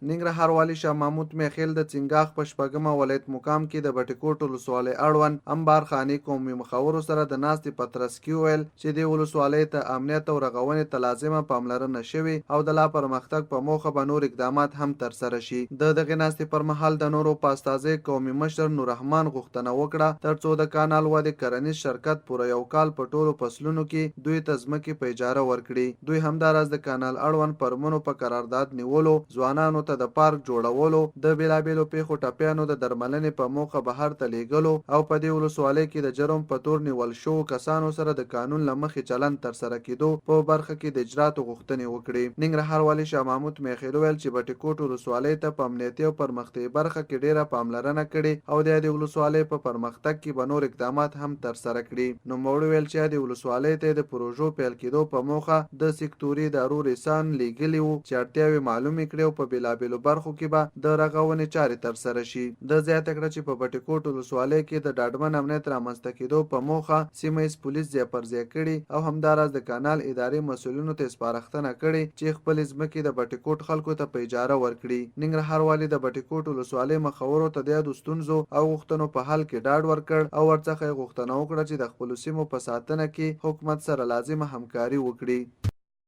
ننګرهار والي شاه محمود میخیل د چنګاښ په شپږمه ولایت مقام کې د بټي کوټ ولسوالۍ اړوند انبار خاني قومي مخورو سره د ناستې په ترڅ کې وویل چې دې ولسوالۍ ته امنیت او رغونې ته لازمه پاملرنه شوې او د لا پرمختګ په موخه به نور اقدامات هم ترسره شي. د دغې ناستې پر مهال د نورو په استازي قومي مشر نوررحمان غوښتنه وکړه ترڅو د کانال ودې کرنیز شرکت پوره یو کال په ټولو فصلونو کې دوی ته ځمکې په اجاره ورکړي. دوی همداراز د کانال اړوند فرمونو په قرارداد نیولو، ځوانانو ته د پارک جوړولو، د بیلابیلو پیښو ټپیانو د درملنې په موخه بهر ته لیږلو او په دې ولسوالۍ کې د جرم په تور نیول شوو کسانو سره د قانون له مخې چلند ترسره کېدو په برخه کې د اجراتو غوښتنې وکړې. ننګرهار والي شاه محمود میخیل وویل چې بټي کوټ ولسوالۍ ته په امنیتي او پرمختیایي برخه کې ډیره پاملرنه کړې او د ولسوالۍ په پرمختګ کې به نور اقدامات هم ترسره کړي. نوموړي ویل چې د ولسوالۍ ته د پروژو پیل کېدو په موخه د سکتوري ادارو ریسان لیږلي وو چې اړتیاوې معلومې کړي او په بیلابیلو برخو کې به د رغونې چارې ترسره شي. د زیاته کړه چې په بټي کوټ ولسوالۍ کې د ډاډمن امنیت رامنځته کېدو په موخه سیمه ییز پولیس ځای پر ځای کړي او همداراز د کانال ادارې مسؤلینو ته سپارښتنه کړې چې خپل ځمکې د بټي کوټ خلکو ته په اجاره ورکړي. ننګرهار والي د بټي کوټ ولسوالۍ مخورو ته د ستونزو او غوښتنو په حل کې ډاډ ورکړ او ورڅخه غوښتنه وکړه چې د خپلو سیمو په ساتنه کې حکومت سره لازمه همکاري وکړي.